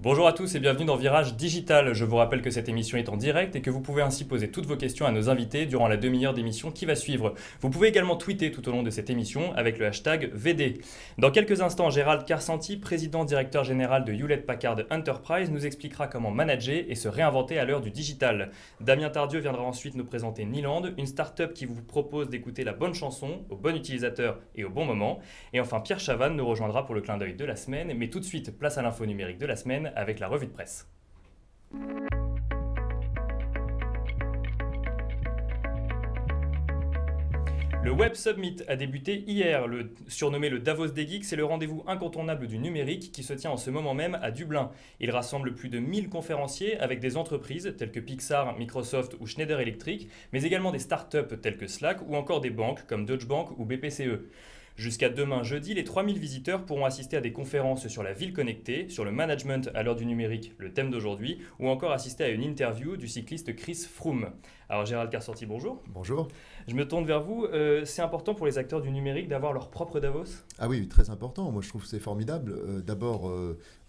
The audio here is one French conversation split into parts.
Bonjour à tous et bienvenue dans Virage Digital. Je vous rappelle que cette émission est en direct et que vous pouvez ainsi poser toutes vos questions à nos invités durant la demi-heure d'émission qui va suivre. Vous pouvez également tweeter tout au long de cette émission avec le hashtag VD. Dans quelques instants, Gérald Karsanti, président directeur général de Hewlett-Packard Enterprise, nous expliquera comment manager et se réinventer à l'heure du digital. Damien Tardieu viendra ensuite nous présenter Niland, une start-up qui vous propose d'écouter la bonne chanson au bon utilisateur et au bon moment. Et enfin, Pierre Chavannes nous rejoindra pour le clin d'œil de la semaine. Mais tout de suite, place à l'info numérique de la semaine avec la revue de presse. Le Web Summit a débuté hier. Surnommé le Davos des Geeks, c'est le rendez-vous incontournable du numérique qui se tient en ce moment même à Dublin. Il rassemble plus de 1000 conférenciers avec des entreprises telles que Pixar, Microsoft ou Schneider Electric, mais également des startups telles que Slack ou encore des banques comme Deutsche Bank ou BPCE. Jusqu'à demain jeudi, les 3000 visiteurs pourront assister à des conférences sur la ville connectée, sur le management à l'heure du numérique, le thème d'aujourd'hui, ou encore assister à une interview du cycliste Chris Froome. Alors Gérald Karsanti, bonjour. Bonjour. Je me tourne vers vous. C'est important pour les acteurs du numérique d'avoir leur propre Davos ? Ah oui, très important. Moi, je trouve que c'est formidable. D'abord,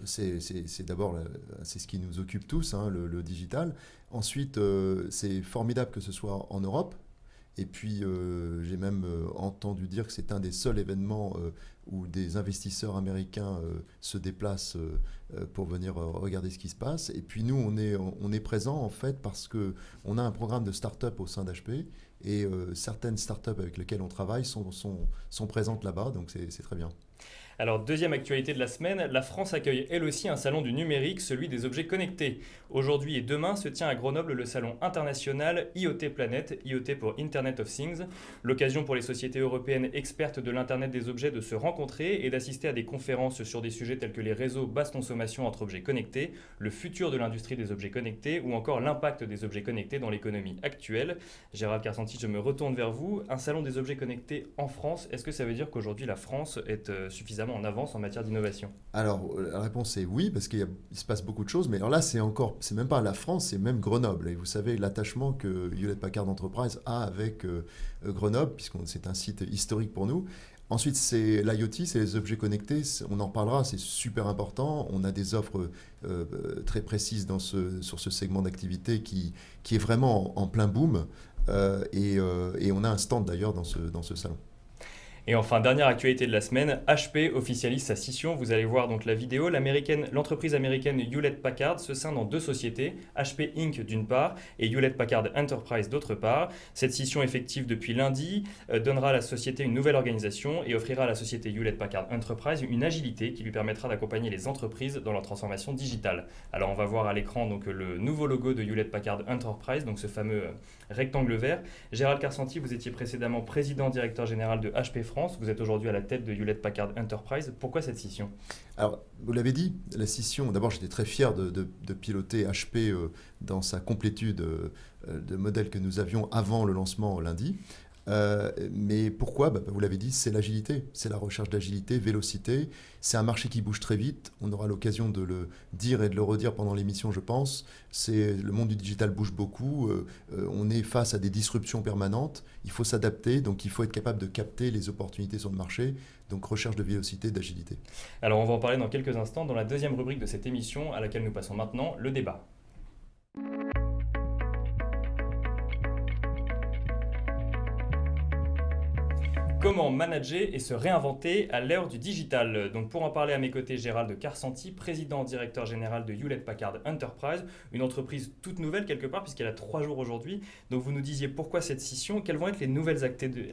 c'est ce qui nous occupe tous, hein, le digital. Ensuite, c'est formidable que ce soit en Europe. Et puis, j'ai même entendu dire que c'est un des seuls événements où des investisseurs américains se déplacent pour venir regarder ce qui se passe. Et puis, nous, on est présents, en fait, parce qu'on a un programme de start-up au sein d'HP. Et certaines start-up avec lesquelles on travaille sont présentes là-bas. Donc, c'est très bien. Alors, deuxième actualité de la semaine, la France accueille elle aussi un salon du numérique, celui des objets connectés. Aujourd'hui et demain se tient à Grenoble le salon international IoT Planet, IoT pour Internet of Things, l'occasion pour les sociétés européennes expertes de l'Internet des objets de se rencontrer et d'assister à des conférences sur des sujets tels que les réseaux basse consommation entre objets connectés, le futur de l'industrie des objets connectés ou encore l'impact des objets connectés dans l'économie actuelle. Gérald Karsanti, je me retourne vers vous. Un salon des objets connectés en France, est-ce que ça veut dire qu'aujourd'hui la France est suffisamment en avance en matière d'innovation ? Alors, la réponse est oui, parce qu'il se passe beaucoup de choses. Mais alors là, c'est même pas la France, c'est même Grenoble. Et vous savez l'attachement que Hewlett-Packard Enterprise a avec Grenoble, puisque c'est un site historique pour nous. Ensuite, c'est l'IoT, c'est les objets connectés. On en parlera, c'est super important. On a des offres très précises sur ce segment d'activité qui est vraiment en plein boom. Et on a un stand d'ailleurs dans ce salon. Et enfin, dernière actualité de la semaine, HP officialise sa scission. Vous allez voir donc la vidéo. L'entreprise américaine Hewlett-Packard se scinde en deux sociétés, HP Inc. d'une part et Hewlett-Packard Enterprise d'autre part. Cette scission effective depuis lundi donnera à la société une nouvelle organisation et offrira à la société Hewlett-Packard Enterprise une agilité qui lui permettra d'accompagner les entreprises dans leur transformation digitale. Alors on va voir à l'écran donc le nouveau logo de Hewlett-Packard Enterprise, donc ce fameux rectangle vert. Gérald Karsanti, vous étiez précédemment président directeur général de HP France. Vous êtes aujourd'hui à la tête de Hewlett-Packard Enterprise. Pourquoi cette scission ? Alors, vous l'avez dit, la scission, d'abord j'étais très fier de piloter HP dans sa complétude de modèle que nous avions avant le lancement lundi. Mais pourquoi ? Vous l'avez dit, c'est l'agilité, c'est la recherche d'agilité, vélocité. C'est un marché qui bouge très vite. On aura l'occasion de le dire et de le redire pendant l'émission, je pense. Le monde du digital bouge beaucoup. On est face à des disruptions permanentes. Il faut s'adapter, donc il faut être capable de capter les opportunités sur le marché. Donc recherche de vélocité, d'agilité. Alors on va en parler dans quelques instants dans la deuxième rubrique de cette émission à laquelle nous passons maintenant, le débat. Comment manager et se réinventer à l'ère du digital ? Donc pour en parler à mes côtés, Gérald Karsanti, président directeur général de Hewlett-Packard Enterprise, une entreprise toute nouvelle quelque part puisqu'elle a 3 jours aujourd'hui. Donc vous nous disiez pourquoi cette scission ? Quelles vont être les nouvelles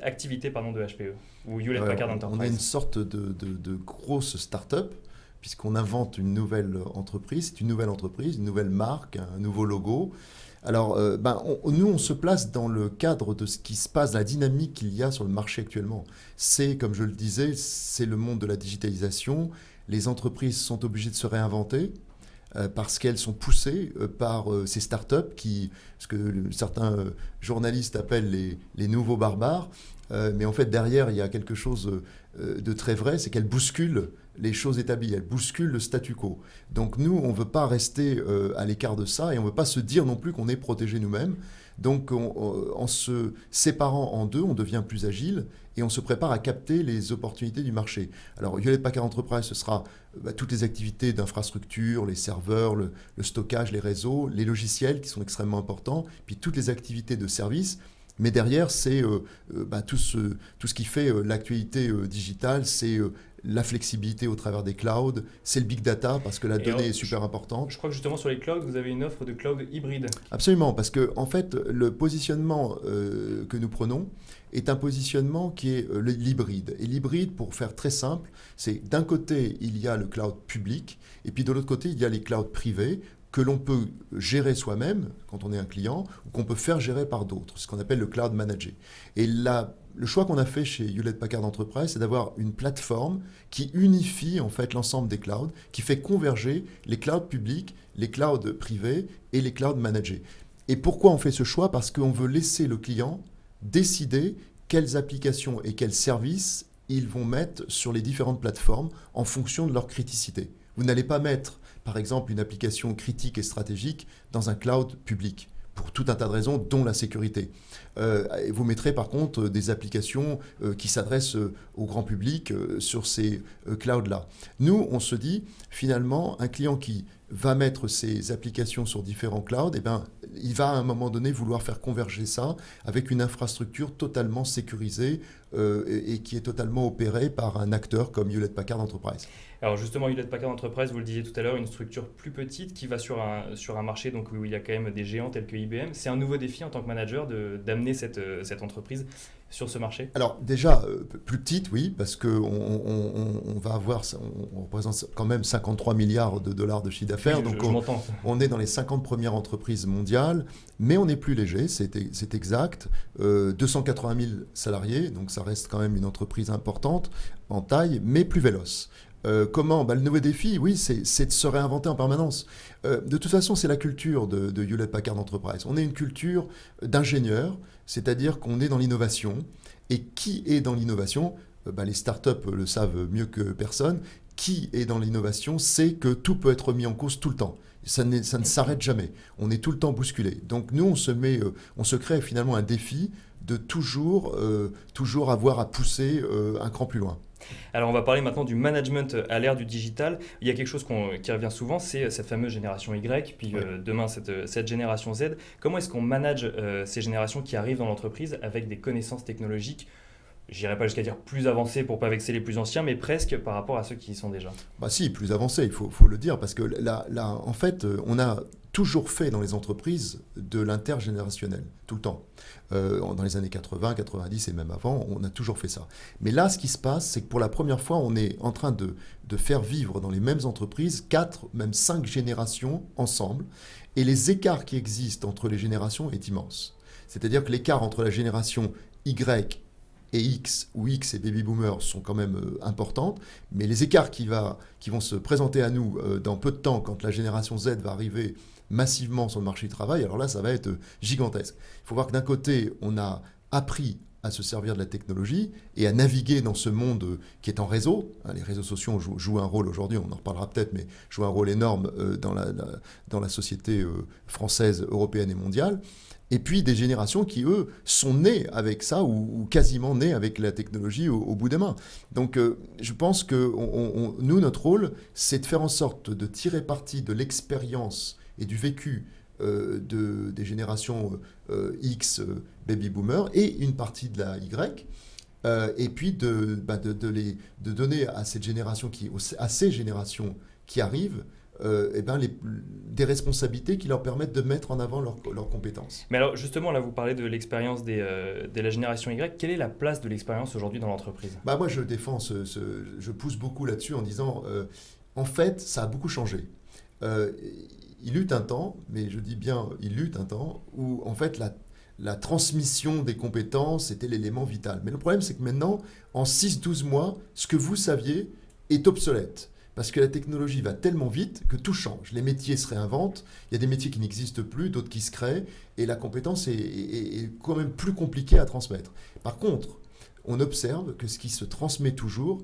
activités de HPE ou Hewlett-Packard Enterprise ? On a une sorte de grosse start-up puisqu'on invente une nouvelle entreprise. C'est une nouvelle entreprise, une nouvelle marque, un nouveau logo. Alors, nous, on se place dans le cadre de ce qui se passe, la dynamique qu'il y a sur le marché actuellement. C'est, comme je le disais, c'est le monde de la digitalisation. Les entreprises sont obligées de se réinventer parce qu'elles sont poussées par ces startups qui, ce que certains journalistes appellent les nouveaux barbares. Mais en fait, derrière, il y a quelque chose de très vrai, c'est qu'elle bouscule les choses établies, elle bouscule le statu quo. Donc nous, on ne veut pas rester à l'écart de ça et on ne veut pas se dire non plus qu'on est protégé nous-mêmes. Donc en se séparant en deux, on devient plus agile et on se prépare à capter les opportunités du marché. Alors Hewlett Packard Enterprise, ce sera toutes les activités d'infrastructure, les serveurs, le stockage, les réseaux, les logiciels qui sont extrêmement importants, puis toutes les activités de service. Mais derrière, c'est tout ce qui fait l'actualité digitale, c'est la flexibilité au travers des clouds, c'est le big data parce que la donnée est super importante. Je crois que justement sur les clouds, vous avez une offre de cloud hybride. Absolument, parce que en fait, le positionnement que nous prenons est un positionnement qui est l'hybride. Et l'hybride, pour faire très simple, c'est d'un côté, il y a le cloud public, et puis de l'autre côté, il y a les clouds privés, que l'on peut gérer soi-même quand on est un client ou qu'on peut faire gérer par d'autres, ce qu'on appelle le cloud manager. Et le choix qu'on a fait chez Hewlett Packard Enterprise, c'est d'avoir une plateforme qui unifie en fait l'ensemble des clouds, qui fait converger les clouds publics, les clouds privés et les clouds managés. Et pourquoi on fait ce choix? Parce qu'on veut laisser le client décider quelles applications et quels services ils vont mettre sur les différentes plateformes en fonction de leur criticité. Vous n'allez pas mettre par exemple une application critique et stratégique dans un cloud public, pour tout un tas de raisons, dont la sécurité. Vous mettrez par contre des applications qui s'adressent au grand public sur ces clouds-là. Nous, on se dit, finalement, un client qui va mettre ses applications sur différents clouds, il va à un moment donné vouloir faire converger ça avec une infrastructure totalement sécurisée et qui est totalement opérée par un acteur comme Hewlett Packard Enterprise. Alors justement, Hewlett Packard Enterprise, vous le disiez tout à l'heure, une structure plus petite qui va sur un marché donc, où il y a quand même des géants tels que IBM. C'est un nouveau défi en tant que manager d'amener cette entreprise sur ce marché? Alors déjà, plus petite, oui, parce qu'on va avoir, on représente quand même 53 milliards de dollars de chiffre d'affaires, Oui, donc on est dans les 50 premières entreprises mondiales, mais on est plus léger, c'est exact, 280 000 salariés, donc ça reste quand même une entreprise importante en taille, mais plus véloce. Comment? Le nouveau défi, oui, c'est de se réinventer en permanence. De toute façon, c'est la culture de Hewlett Packard Enterprise. On est une culture d'ingénieurs, c'est-à-dire qu'on est dans l'innovation. Et qui est dans l'innovation? Les startups le savent mieux que personne. Qui est dans l'innovation sait que tout peut être mis en cause tout le temps. Ça ne s'arrête jamais. On est tout le temps bousculé. Donc nous, on se crée finalement un défi de toujours avoir à pousser un cran plus loin. Alors on va parler maintenant du management à l'ère du digital. Il y a quelque chose qui revient souvent, c'est cette fameuse génération Y, puis demain cette génération Z. Comment est-ce qu'on manage ces générations qui arrivent dans l'entreprise avec des connaissances technologiques, j'irai pas jusqu'à dire plus avancées pour pas vexer les plus anciens, mais presque par rapport à ceux qui y sont déjà? Si, plus avancées, il faut le dire, parce que là, en fait, on a toujours fait dans les entreprises de l'intergénérationnel, tout le temps. Dans les années 80, 90 et même avant, on a toujours fait ça. Mais là, ce qui se passe, c'est que pour la première fois, on est en train de faire vivre dans les mêmes entreprises 4, même 5 générations ensemble. Et les écarts qui existent entre les générations est immense. C'est-à-dire que l'écart entre la génération Y et X, où X et Baby Boomers sont quand même importantes, mais les écarts qui vont se présenter à nous dans peu de temps, quand la génération Z va arriver massivement sur le marché du travail, alors là, ça va être gigantesque. Il faut voir que d'un côté, on a appris à se servir de la technologie et à naviguer dans ce monde qui est en réseau. Les réseaux sociaux jouent un rôle aujourd'hui, on en reparlera peut-être, mais jouent un rôle énorme dans la société française, européenne et mondiale. Et puis des générations qui, eux, sont nées avec ça ou quasiment nées avec la technologie au bout des mains. Donc je pense que nous, notre rôle, c'est de faire en sorte de tirer parti de l'expérience et du vécu des générations X, baby boomers, et une partie de la Y, et puis de donner à ces générations qui arrivent des responsabilités qui leur permettent de mettre en avant leurs compétences. Mais alors justement, là vous parlez de l'expérience de la génération Y. Quelle est la place de l'expérience aujourd'hui dans l'entreprise? Moi je défends, je pousse beaucoup là-dessus en disant, en fait ça a beaucoup changé. Il eut un temps, mais je dis bien il eut un temps, où en fait la transmission des compétences était l'élément vital. Mais le problème c'est que maintenant, en 6-12 mois, ce que vous saviez est obsolète. Parce que la technologie va tellement vite que tout change. Les métiers se réinventent, il y a des métiers qui n'existent plus, d'autres qui se créent, et la compétence est quand même plus compliquée à transmettre. Par contre, on observe que ce qui se transmet toujours,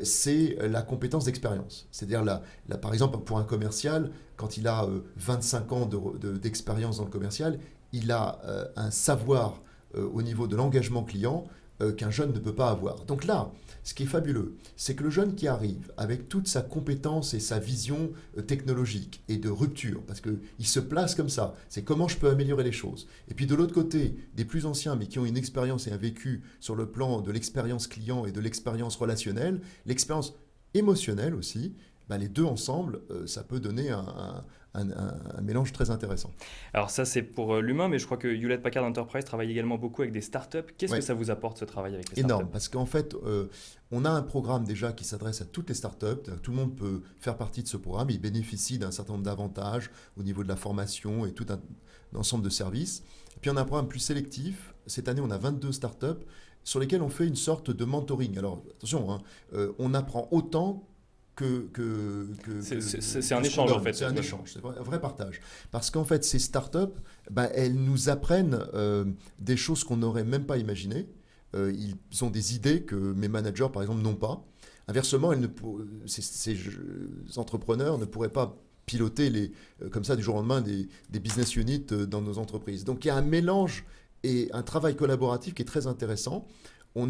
c'est la compétence d'expérience. C'est-à-dire, par exemple, pour un commercial, quand il a 25 ans d'expérience dans le commercial, il a un savoir au niveau de l'engagement client qu'un jeune ne peut pas avoir. Donc là, ce qui est fabuleux, c'est que le jeune qui arrive avec toute sa compétence et sa vision technologique et de rupture, parce qu'il se place comme ça, c'est comment je peux améliorer les choses. Et puis de l'autre côté, des plus anciens, mais qui ont une expérience et un vécu sur le plan de l'expérience client et de l'expérience relationnelle, l'expérience émotionnelle aussi, ben les deux ensemble, ça peut donner un mélange très intéressant. Alors ça, c'est pour l'humain, mais je crois que Hewlett Packard Enterprise travaille également beaucoup avec des startups. Qu'est-ce que ça vous apporte, ce travail avec les startups? Énorme, parce qu'en fait, on a un programme déjà qui s'adresse à toutes les startups. Tout le monde peut faire partie de ce programme. Il bénéficie d'un certain nombre d'avantages au niveau de la formation et tout un ensemble de services. Et puis on a un programme plus sélectif. Cette année, on a 22 startups sur lesquelles on fait une sorte de mentoring. Alors attention, on apprend autant c'est un échange en fait. C'est un échange, c'est un vrai partage. Parce qu'en fait, ces startups, elles nous apprennent des choses qu'on n'aurait même pas imaginées. Ils ont des idées que mes managers, par exemple, n'ont pas. Inversement, ces entrepreneurs ne pourraient pas piloter comme ça du jour au lendemain des business units dans nos entreprises. Donc il y a un mélange et un travail collaboratif qui est très intéressant. On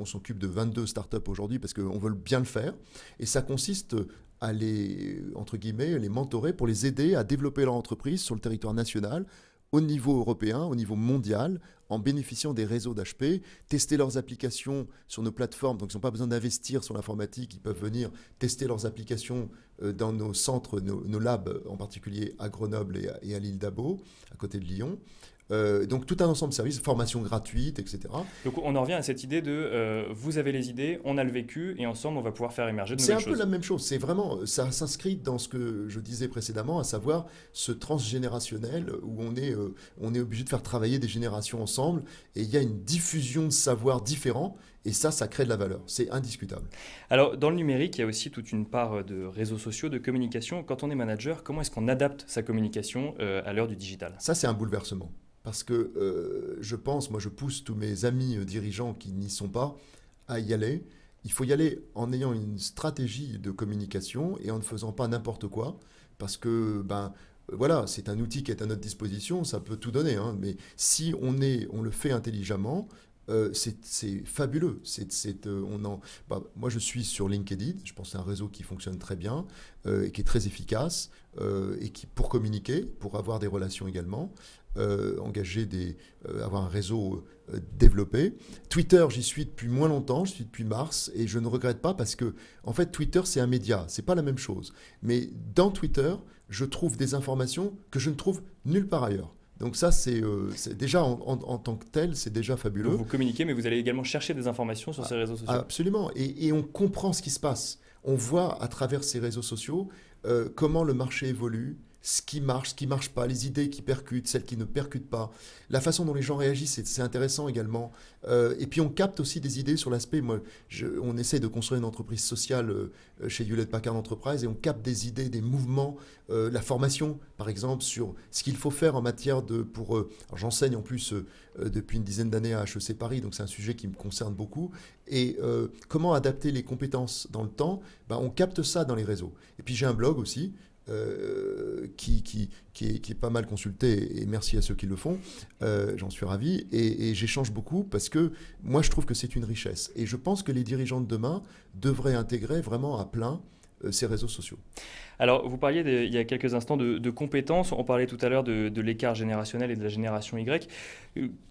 s'occupe de 22 startups aujourd'hui parce qu'on veut bien le faire. Et ça consiste à entre guillemets, les mentorer pour les aider à développer leur entreprise sur le territoire national, au niveau européen, au niveau mondial, en bénéficiant des réseaux d'HP, tester leurs applications sur nos plateformes. Donc, ils n'ont pas besoin d'investir sur l'informatique. Ils peuvent venir tester leurs applications dans nos centres, nos labs, en particulier à Grenoble et à l'île d'Abo, à côté de Lyon. Donc tout un ensemble de services, formation gratuite, etc. Donc on en revient à cette idée de vous avez les idées, on a le vécu et ensemble on va pouvoir faire émerger de nouvelles choses. C'est un peu la même chose, c'est vraiment, ça s'inscrit dans ce que je disais précédemment, à savoir ce transgénérationnel où on est obligé de faire travailler des générations ensemble et il y a une diffusion de savoirs différents et ça crée de la valeur, c'est indiscutable. Alors dans le numérique, il y a aussi toute une part de réseaux sociaux, de communication. Quand on est manager, comment est-ce qu'on adapte sa communication à l'heure du digital? Ça c'est un bouleversement. Parce que je pousse tous mes amis dirigeants qui n'y sont pas à y aller. Il faut y aller en ayant une stratégie de communication et en ne faisant pas n'importe quoi. Parce que, voilà, c'est un outil qui est à notre disposition, ça peut tout donner. Mais si on le fait intelligemment, c'est fabuleux. Moi, je suis sur LinkedIn. Je pense que c'est un réseau qui fonctionne très bien et qui est très efficace pour communiquer, pour avoir des relations également. Avoir un réseau développé. Twitter, j'y suis depuis moins longtemps, je suis depuis mars, et je ne regrette pas parce que, en fait, Twitter, c'est un média, c'est pas la même chose. Mais dans Twitter, je trouve des informations que je ne trouve nulle part ailleurs. Donc ça, c'est déjà en tant que tel, c'est déjà fabuleux. Donc vous communiquez, mais vous allez également chercher des informations sur ces réseaux sociaux. Absolument, et on comprend ce qui se passe. On voit à travers ces réseaux sociaux comment le marché évolue, ce qui marche pas, les idées qui percutent, celles qui ne percutent pas, la façon dont les gens réagissent, c'est intéressant également. Et puis on capte aussi des idées sur l'aspect, on essaie de construire une entreprise sociale chez Hewlett Packard Enterprise et on capte des idées, des mouvements, la formation par exemple sur ce qu'il faut faire en matière alors j'enseigne en plus depuis une dizaine d'années à HEC Paris, donc c'est un sujet qui me concerne beaucoup. Et comment adapter les compétences dans le temps, on capte ça dans les réseaux. Et puis j'ai un blog aussi, qui est pas mal consulté et merci à ceux qui le font, j'en suis ravi et j'échange beaucoup parce que moi je trouve que c'est une richesse et je pense que les dirigeants de demain devraient intégrer vraiment à plein ces réseaux sociaux. Alors vous parliez il y a quelques instants de compétences, on parlait tout à l'heure de l'écart générationnel et de la génération Y.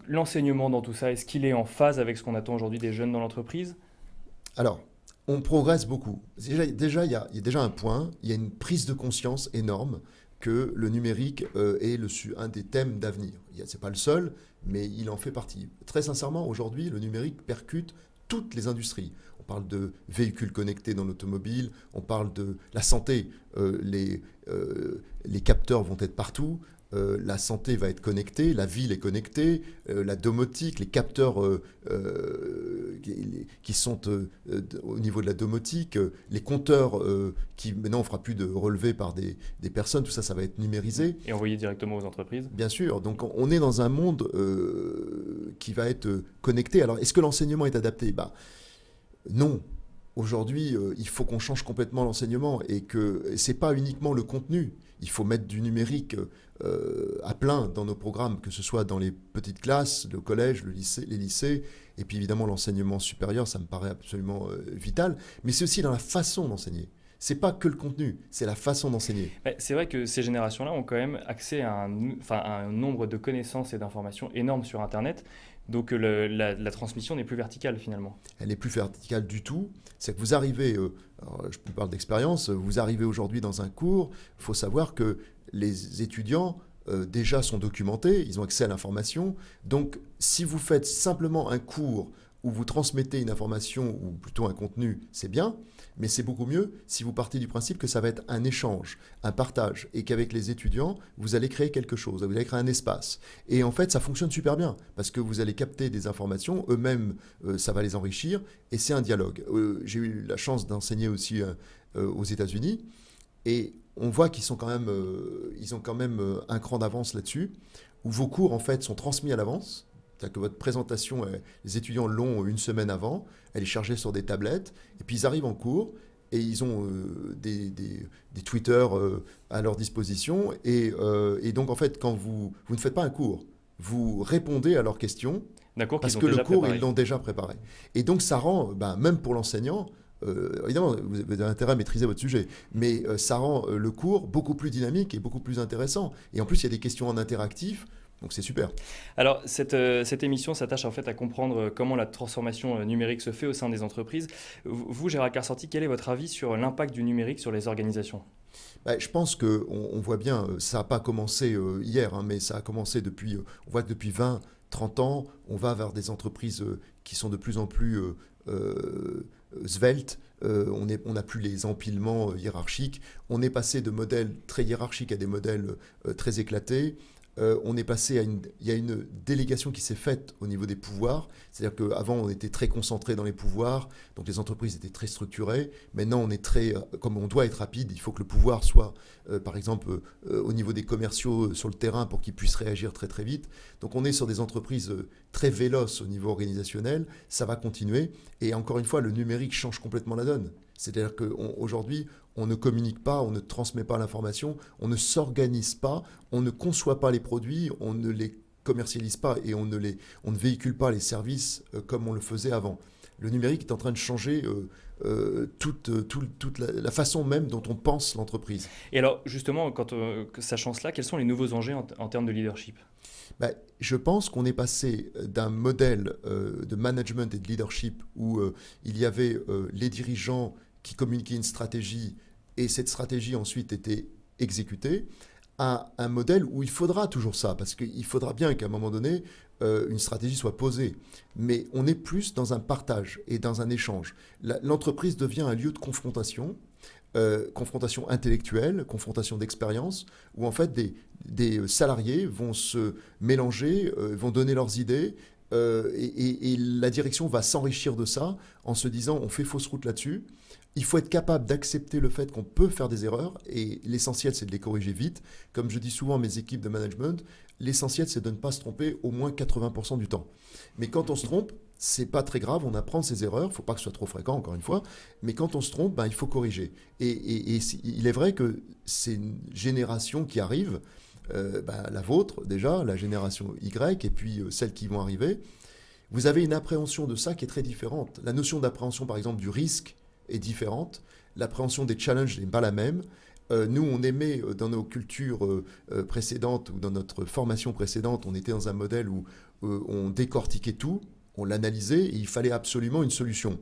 L'enseignement dans tout ça, est-ce qu'il est en phase avec ce qu'on attend aujourd'hui des jeunes dans l'entreprise? Alors, on progresse beaucoup. Déjà, il y a déjà un point, il y a une prise de conscience énorme que le numérique est un des thèmes d'avenir. Ce n'est pas le seul, mais il en fait partie. Très sincèrement, aujourd'hui, le numérique percute toutes les industries. On parle de véhicules connectés dans l'automobile, on parle de la santé, les capteurs vont être partout. la santé va être connectée, la ville est connectée, la domotique, les capteurs qui sont au niveau de la domotique, les compteurs qui maintenant on ne fera plus de relevés par des personnes, tout ça, ça va être numérisé. Et envoyé directement aux entreprises. Bien sûr, donc on est dans un monde qui va être connecté. Alors est-ce que l'enseignement est adapté? Non. Aujourd'hui, il faut qu'on change complètement l'enseignement et que ce n'est pas uniquement le contenu. Il faut mettre du numérique à plein dans nos programmes, que ce soit dans les petites classes, le collège, les lycées, et puis évidemment l'enseignement supérieur, ça me paraît absolument vital. Mais c'est aussi dans la façon d'enseigner. C'est pas que le contenu, c'est la façon d'enseigner. C'est vrai que ces générations-là ont quand même accès à un nombre de connaissances et d'informations énormes sur Internet. Donc la transmission n'est plus verticale finalement. Elle n'est plus verticale du tout. C'est que vous arrivez, alors je vous parle d'expérience, vous arrivez aujourd'hui dans un cours, il faut savoir que les étudiants déjà sont documentés, ils ont accès à l'information. Donc si vous faites simplement un cours où vous transmettez une information ou plutôt un contenu, c'est bien, mais c'est beaucoup mieux si vous partez du principe que ça va être un échange, un partage, et qu'avec les étudiants, vous allez créer quelque chose, vous allez créer un espace. Et en fait, ça fonctionne super bien, parce que vous allez capter des informations, eux-mêmes, ça va les enrichir, et c'est un dialogue. J'ai eu la chance d'enseigner aussi aux États-Unis, et on voit qu'ils sont quand même, ils ont quand même un cran d'avance là-dessus, où vos cours, en fait, sont transmis à l'avance. C'est-à-dire que votre présentation, les étudiants l'ont une semaine avant, elle est chargée sur des tablettes, et puis ils arrivent en cours, et ils ont des Twitter à leur disposition, et donc en fait, quand vous ne faites pas un cours, vous répondez à leurs questions, parce que le cours, ils l'ont déjà préparé. Et donc ça rend, même pour l'enseignant, évidemment, vous avez intérêt à maîtriser votre sujet, mais ça rend le cours beaucoup plus dynamique et beaucoup plus intéressant. Et en plus, il y a des questions en interactif, donc c'est super. Alors cette émission s'attache en fait à comprendre comment la transformation numérique se fait au sein des entreprises. Vous, Gérald Karsanti, quel est votre avis sur l'impact du numérique sur les organisations ? Je pense qu'on voit bien, ça n'a pas commencé hier, mais ça a commencé depuis, on voit que depuis 20, 30 ans, on va vers des entreprises qui sont de plus en plus sveltes. On n'a plus les empilements hiérarchiques. On est passé de modèles très hiérarchiques à des modèles très éclatés. On est passé il y a une délégation qui s'est faite au niveau des pouvoirs. C'est-à-dire qu'avant, on était très concentré dans les pouvoirs, donc les entreprises étaient très structurées. Maintenant, on est très, comme on doit être rapide, il faut que le pouvoir soit, par exemple, au niveau des commerciaux sur le terrain pour qu'ils puissent réagir très très vite. Donc on est sur des entreprises très véloces au niveau organisationnel. Ça va continuer. Et encore une fois, le numérique change complètement la donne. C'est-à-dire qu'aujourd'hui, on ne communique pas, on ne transmet pas l'information, on ne s'organise pas, on ne conçoit pas les produits, on ne les commercialise pas et on ne véhicule pas les services comme on le faisait avant. Le numérique est en train de changer toute la façon même dont on pense l'entreprise. Et alors, justement, sachant cela, quels sont les nouveaux enjeux en termes de leadership ? Je pense qu'on est passé d'un modèle de management et de leadership où il y avait les dirigeants qui communiquaient une stratégie et cette stratégie ensuite était exécutée, à un modèle où il faudra toujours ça, parce qu'il faudra bien qu'à un moment donné, une stratégie soit posée. Mais on est plus dans un partage et dans un échange. L'entreprise devient un lieu de confrontation, confrontation intellectuelle, confrontation d'expérience, où en fait des salariés vont se mélanger, vont donner leurs idées, et la direction va s'enrichir de ça en se disant on fait fausse route là-dessus. Il faut être capable d'accepter le fait qu'on peut faire des erreurs et l'essentiel c'est de les corriger vite. Comme je dis souvent à mes équipes de management, l'essentiel c'est de ne pas se tromper au moins 80% du temps. Mais quand on se trompe, c'est pas très grave, on apprend de ses erreurs, il ne faut pas que ce soit trop fréquent encore une fois, mais quand on se trompe, il faut corriger. Et il est vrai que c'est une génération qui arrive, la vôtre déjà, la génération Y, et puis celles qui vont arriver, vous avez une appréhension de ça qui est très différente. La notion d'appréhension par exemple du risque est différente, l'appréhension des challenges n'est pas la même. Nous, on aimait, dans nos cultures précédentes ou dans notre formation précédente, on était dans un modèle où on décortiquait tout, on l'analysait et il fallait absolument une solution.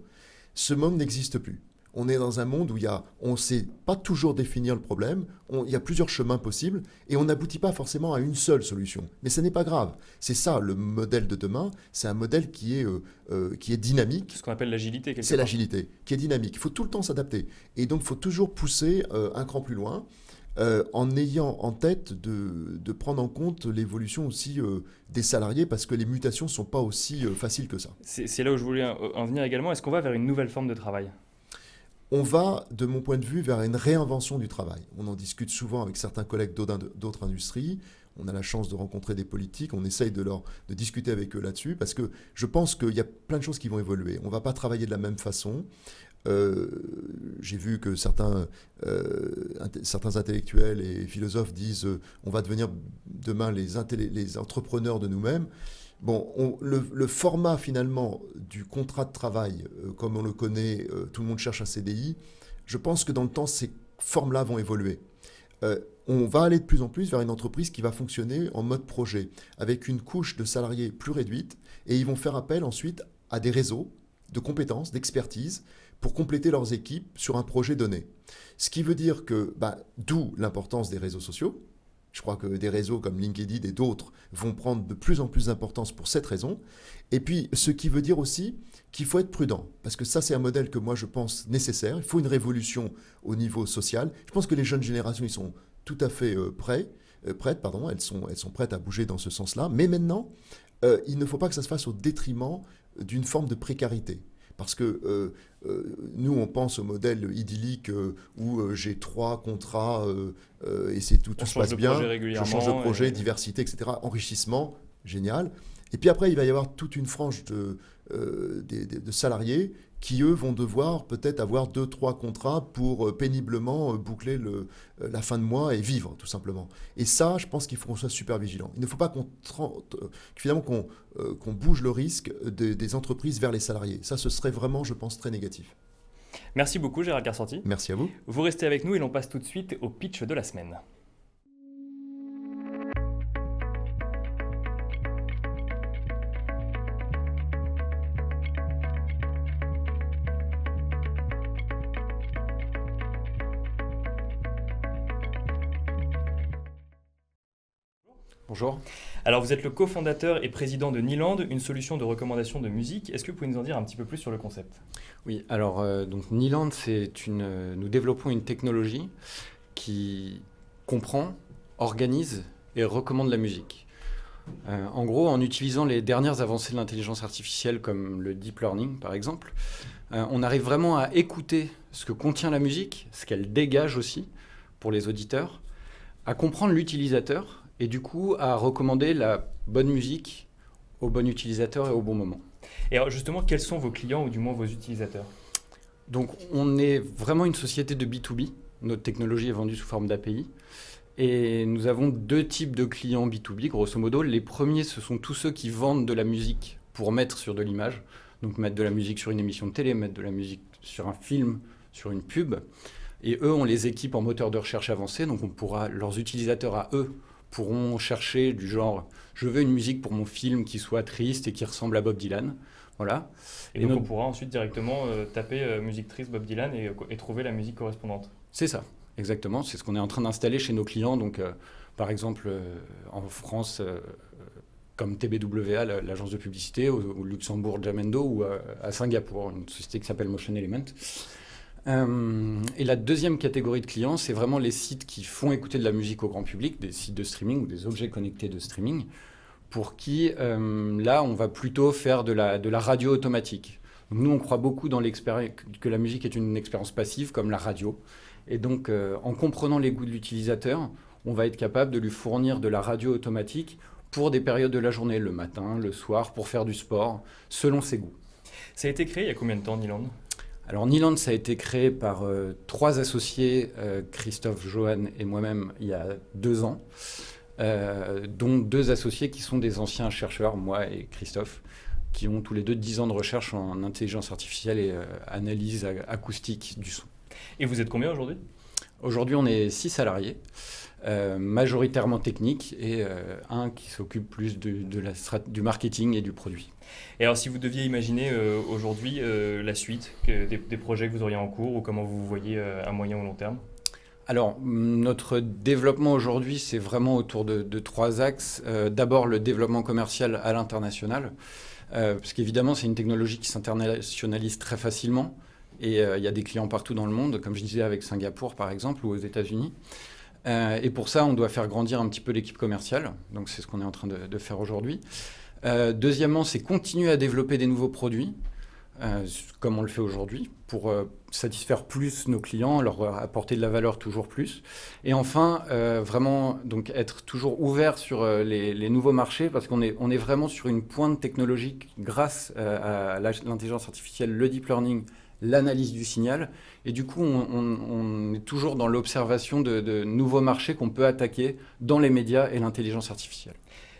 Ce monde n'existe plus. On est dans un monde où on ne sait pas toujours définir le problème, il y a plusieurs chemins possibles et on n'aboutit pas forcément à une seule solution. Mais ce n'est pas grave. C'est ça le modèle de demain, c'est un modèle qui est dynamique. Ce qu'on appelle l'agilité. C'est l'agilité, qui est dynamique. Il faut tout le temps s'adapter. Et donc il faut toujours pousser un cran plus loin. en ayant en tête de prendre en compte l'évolution aussi des salariés, parce que les mutations ne sont pas aussi faciles que ça. C'est là où je voulais en venir également. Est-ce qu'on va vers une nouvelle forme de travail? On va, de mon point de vue, vers une réinvention du travail. On en discute souvent avec certains collègues d'autres industries. On a la chance de rencontrer des politiques. On essaye de discuter avec eux là-dessus, parce que je pense qu'il y a plein de choses qui vont évoluer. On ne va pas travailler de la même façon. J'ai vu que certains intellectuels et philosophes disent on va devenir demain les entrepreneurs de nous-mêmes. Bon, le format finalement du contrat de travail, comme on le connaît, tout le monde cherche un CDI, je pense que dans le temps, ces formes-là vont évoluer. On va aller de plus en plus vers une entreprise qui va fonctionner en mode projet, avec une couche de salariés plus réduite, et ils vont faire appel ensuite à des réseaux de compétences, d'expertise, pour compléter leurs équipes sur un projet donné. Ce qui veut dire que, d'où l'importance des réseaux sociaux. Je crois que des réseaux comme LinkedIn et d'autres vont prendre de plus en plus d'importance pour cette raison. Et puis, ce qui veut dire aussi qu'il faut être prudent, parce que ça, c'est un modèle que moi, je pense nécessaire. Il faut une révolution au niveau social. Je pense que les jeunes générations, ils sont tout à fait prêtes, elles sont prêtes à bouger dans ce sens-là. Mais maintenant, il ne faut pas que ça se fasse au détriment d'une forme de précarité. Parce que nous, on pense au modèle idyllique où j'ai 3 contrats et tout se passe bien. Je change de projet, diversité, etc. Enrichissement, génial. Et puis après, il va y avoir toute une frange de salariés qui, eux, vont devoir peut-être avoir 2-3 contrats pour péniblement boucler la fin de mois et vivre, tout simplement. Et ça, je pense qu'il faut qu'on soit super vigilant. Il ne faut pas qu'on bouge le risque des entreprises vers les salariés. Ça, ce serait vraiment, je pense, très négatif. Merci beaucoup, Gérald Karsanti. Merci à vous. Vous restez avec nous et l'on passe tout de suite au pitch de la semaine. Bonjour. Alors vous êtes le cofondateur et président de Niland, une solution de recommandation de musique. Est-ce que vous pouvez nous en dire un petit peu plus sur le concept? Oui, alors donc Niland, nous développons une technologie qui comprend, organise et recommande la musique. En gros, en utilisant les dernières avancées de l'intelligence artificielle comme le deep learning par exemple, on arrive vraiment à écouter ce que contient la musique, ce qu'elle dégage aussi pour les auditeurs, à comprendre l'utilisateur et du coup à recommander la bonne musique au bon utilisateur et au bon moment. Et alors justement, quels sont vos clients ou du moins vos utilisateurs? Donc on est vraiment une société de B2B. Notre technologie est vendue sous forme d'API. Et nous avons 2 types de clients B2B, grosso modo. Les premiers, ce sont tous ceux qui vendent de la musique pour mettre sur de l'image. Donc mettre de la musique sur une émission de télé, mettre de la musique sur un film, sur une pub. Et eux, on les équipe en moteur de recherche avancé. Donc leurs utilisateurs à eux pourront chercher du genre « je veux une musique pour mon film qui soit triste et qui ressemble à Bob Dylan ». Voilà. Et donc on pourra ensuite directement taper musique triste Bob Dylan et trouver la musique correspondante. C'est ça, exactement. C'est ce qu'on est en train d'installer chez nos clients. Donc, par exemple, en France, comme TBWA, l'agence de publicité, au Luxembourg, Jamendo, ou à Singapour, une société qui s'appelle Motion Element. Et la deuxième catégorie de clients, c'est vraiment les sites qui font écouter de la musique au grand public, des sites de streaming ou des objets connectés de streaming, pour qui, là, on va plutôt faire de la radio automatique. Donc, nous, on croit beaucoup dans que la musique est une expérience passive, comme la radio. Et donc, en comprenant les goûts de l'utilisateur, on va être capable de lui fournir de la radio automatique pour des périodes de la journée, le matin, le soir, pour faire du sport, selon ses goûts. Ça a été créé il y a combien de temps, Niland ? Alors Niland, ça a été créé par 3 associés, Christophe, Johan et moi-même, il y a 2 ans, dont 2 associés qui sont des anciens chercheurs, moi et Christophe, qui ont tous les 2 10 ans de recherche en intelligence artificielle et analyse acoustique du son. Et vous êtes combien aujourd'hui ? Aujourd'hui, on est 6 salariés, majoritairement techniques, et un qui s'occupe plus du marketing et du produit. Et alors, si vous deviez imaginer aujourd'hui la suite, des projets que vous auriez en cours, ou comment vous vous voyez à moyen ou long terme ? Alors, notre développement aujourd'hui, c'est vraiment autour de 3 axes. D'abord, le développement commercial à l'international, parce qu'évidemment, c'est une technologie qui s'internationalise très facilement. Et il y a des clients partout dans le monde, comme je disais avec Singapour par exemple, ou aux États-Unis. Et pour ça, on doit faire grandir un petit peu l'équipe commerciale. Donc c'est ce qu'on est en train de faire aujourd'hui. Deuxièmement, c'est continuer à développer des nouveaux produits, comme on le fait aujourd'hui, pour satisfaire plus nos clients, leur apporter de la valeur toujours plus. Et enfin, vraiment donc, être toujours ouvert sur les nouveaux marchés, parce qu'on est vraiment sur une pointe technologique grâce à l'intelligence artificielle, le deep learning, l'analyse du signal. Et du coup, on est toujours dans l'observation de nouveaux marchés qu'on peut attaquer dans les médias et l'intelligence artificielle.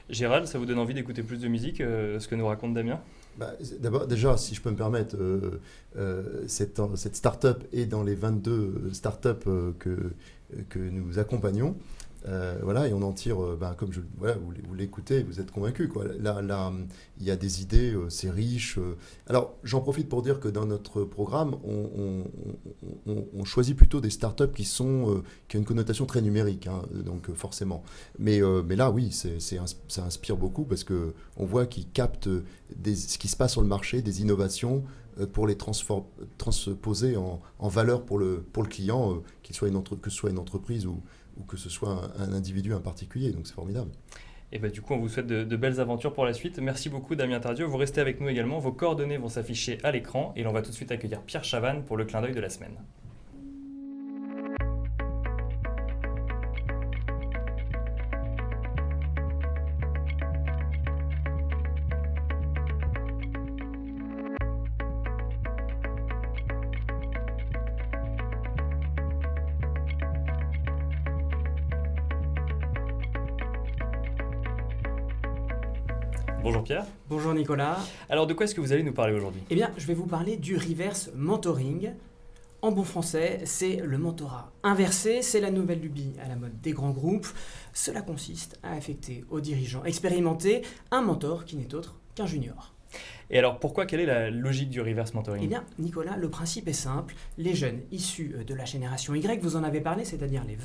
Gérald, ça vous donne envie d'écouter plus de musique, ce que nous raconte Damien ? D'abord, déjà, si je peux me permettre, cette start-up est dans les 22 start-up que nous accompagnons. Voilà, et on en tire, comme vous l'écoutez, vous êtes convaincus. Là, il y a des idées, c'est riche. Alors, j'en profite pour dire que dans notre programme, on choisit plutôt des startups qui ont une connotation très numérique, hein, donc forcément. Mais là, oui, ça inspire beaucoup parce qu'on voit qu'ils captent ce qui se passe sur le marché, des innovations pour les transposer en valeur pour le client, que ce soit une entreprise ou que ce soit un individu, un particulier. Donc c'est formidable. Et du coup, on vous souhaite de belles aventures pour la suite. Merci beaucoup, Damien Tardieu. Vous restez avec nous également. Vos coordonnées vont s'afficher à l'écran. Et l'on va tout de suite accueillir Pierre Chavannes pour le clin d'œil de la semaine. Bonjour Pierre. Bonjour Nicolas. Alors de quoi est-ce que vous allez nous parler aujourd'hui ? Eh bien, je vais vous parler du reverse mentoring. En bon français, c'est le mentorat inversé, c'est la nouvelle lubie à la mode des grands groupes. Cela consiste à affecter aux dirigeants expérimentés un mentor qui n'est autre qu'un junior. Et alors pourquoi, quelle est la logique du reverse mentoring ? Eh bien, Nicolas, le principe est simple. Les jeunes issus de la génération Y, vous en avez parlé, c'est-à-dire les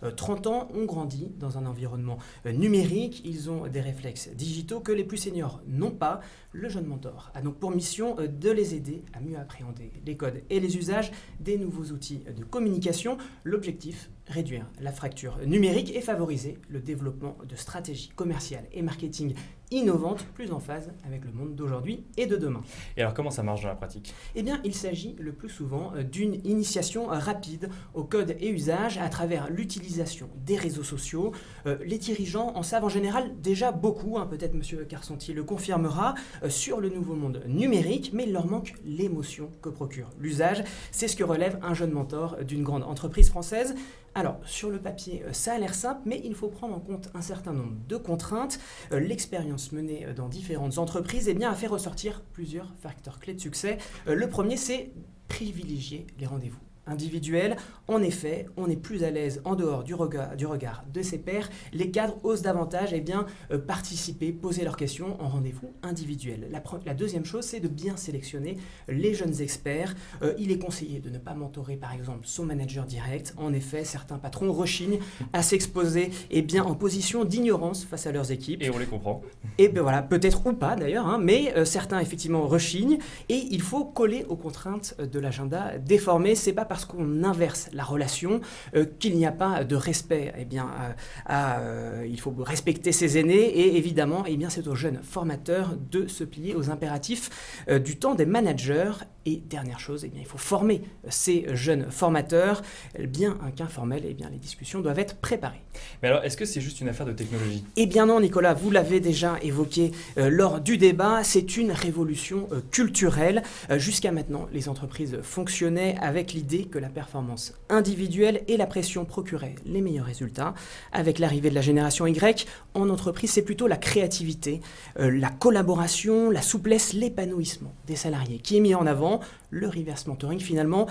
20-30 ans, ont grandi dans un environnement numérique. Ils ont des réflexes digitaux que les plus seniors n'ont pas. Le jeune mentor a donc pour mission de les aider à mieux appréhender les codes et les usages des nouveaux outils de communication. L'objectif, réduire la fracture numérique et favoriser le développement de stratégies commerciales et marketing innovantes, plus en phase avec le monde d'aujourd'hui et de demain. Et alors comment ça marche dans la pratique ? Eh bien, il s'agit le plus souvent d'une initiation rapide aux codes et usages à travers l'utilisation des réseaux sociaux. Les dirigeants en savent en général déjà beaucoup, peut-être M. Carsanti le confirmera, sur le nouveau monde numérique, mais il leur manque l'émotion que procure l'usage. C'est ce que relève un jeune mentor d'une grande entreprise française. Alors, sur le papier, ça a l'air simple, mais il faut prendre en compte un certain nombre de contraintes. L'expérience menée dans différentes entreprises a fait ressortir plusieurs facteurs clés de succès. Le premier, c'est privilégier les rendez-vous individuels. En effet, on est plus à l'aise en dehors du regard de ses pairs. Les cadres osent davantage participer, poser leurs questions en rendez-vous individuel. La deuxième chose, c'est de bien sélectionner les jeunes experts. Il est conseillé de ne pas mentorer, par exemple, son manager direct. En effet, certains patrons rechignent à s'exposer en position d'ignorance face à leurs équipes. Et on les comprend. Et voilà, peut-être ou pas d'ailleurs, mais certains effectivement rechignent. Et il faut coller aux contraintes de l'agenda déformé. C'est pas parce qu'on inverse la relation qu'il n'y a pas de respect. Il faut respecter ses aînés et évidemment, c'est aux jeunes formateurs de se plier aux impératifs du temps des managers. Et dernière chose, il faut former ces jeunes formateurs. Bien qu'informels, les discussions doivent être préparées. Mais alors, est-ce que c'est juste une affaire de technologie ? Eh bien non, Nicolas, vous l'avez déjà évoqué lors du débat, c'est une révolution culturelle. Jusqu'à maintenant, les entreprises fonctionnaient avec l'idée que la performance individuelle et la pression procuraient les meilleurs résultats. Avec l'arrivée de la génération Y, en entreprise, c'est plutôt la créativité, la collaboration, la souplesse, l'épanouissement des salariés qui est mis en avant. Le reverse mentoring, finalement,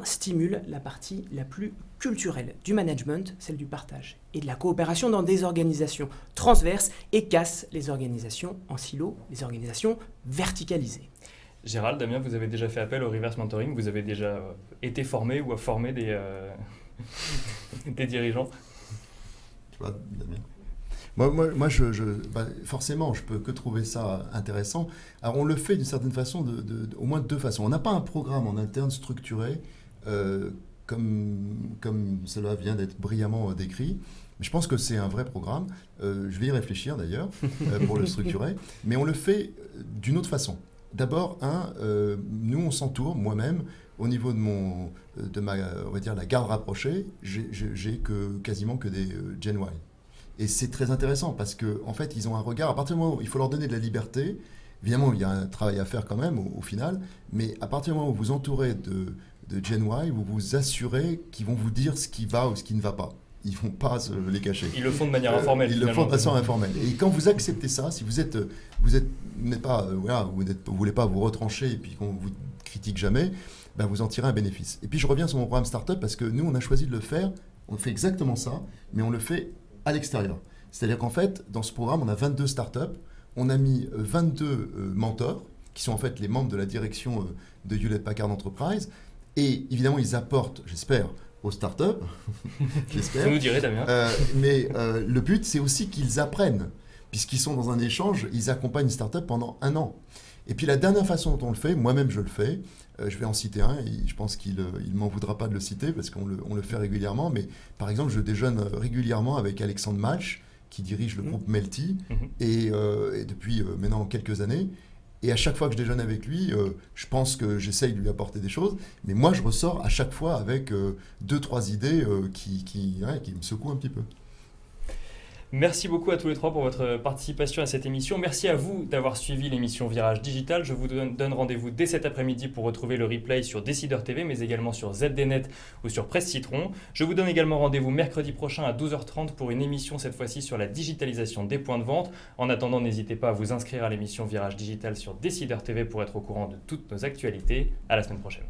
stimule la partie la plus culturelle du management, celle du partage et de la coopération dans des organisations transverses et casse les organisations en silo, les organisations verticalisées. Gérald, Damien, vous avez déjà fait appel au reverse mentoring, vous avez déjà été formé ou à former des dirigeants ? Tu vois, Damien ? Moi forcément, je peux que trouver ça intéressant. Alors, on le fait d'une certaine façon, au moins de deux façons. On n'a pas un programme en interne structuré comme cela vient d'être brillamment décrit. Mais je pense que c'est un vrai programme. Je vais y réfléchir d'ailleurs pour le structurer. Mais on le fait d'une autre façon. D'abord, nous on s'entoure, moi-même, au niveau de ma, on va dire, la garde rapprochée, j'ai quasiment que des Gen Y. Et c'est très intéressant parce qu'en fait, ils ont un regard, à partir du moment où il faut leur donner de la liberté, évidemment, il y a un travail à faire quand même au final, mais à partir du moment où vous entourez de Gen Y, vous vous assurez qu'ils vont vous dire ce qui va ou ce qui ne va pas. Ils ne vont pas se les cacher. Ils le font de manière informelle. Ils le font de façon informelle. Et quand vous acceptez ça, si vous n'êtes pas, vous voulez pas vous retrancher et puis qu'on vous critique jamais, ben vous en tirez un bénéfice. Et puis je reviens sur mon programme Startup parce que nous, on a choisi de le faire. On fait exactement ça, mais on le fait à l'extérieur. C'est-à-dire qu'en fait, dans ce programme, on a 22 startups. On a mis 22 mentors, qui sont en fait les membres de la direction de Hewlett Packard Enterprise. Et évidemment, ils apportent, j'espère, aux startups. J'espère. Vous nous direz, Damien. Mais le but, c'est aussi qu'ils apprennent. Puisqu'ils sont dans un échange, ils accompagnent une startup pendant 1 an. Et puis la dernière façon dont on le fait, moi-même je le fais, je vais en citer un, et je pense qu'il ne m'en voudra pas de le citer, parce qu'on le fait régulièrement. Mais par exemple, je déjeune régulièrement avec Alexandre Malch, qui dirige le groupe Melty, et depuis maintenant quelques années. Et à chaque fois que je déjeune avec lui, je pense que j'essaye de lui apporter des choses. Mais moi, je ressors à chaque fois avec 2-3 idées qui me secouent un petit peu. Merci beaucoup à tous les trois pour votre participation à cette émission. Merci à vous d'avoir suivi l'émission Virage Digital. Je vous donne rendez-vous dès cet après-midi pour retrouver le replay sur Décideur TV, mais également sur ZDNet ou sur Presse Citron. Je vous donne également rendez-vous mercredi prochain à 12h30 pour une émission cette fois-ci sur la digitalisation des points de vente. En attendant, n'hésitez pas à vous inscrire à l'émission Virage Digital sur Décideur TV pour être au courant de toutes nos actualités. À la semaine prochaine.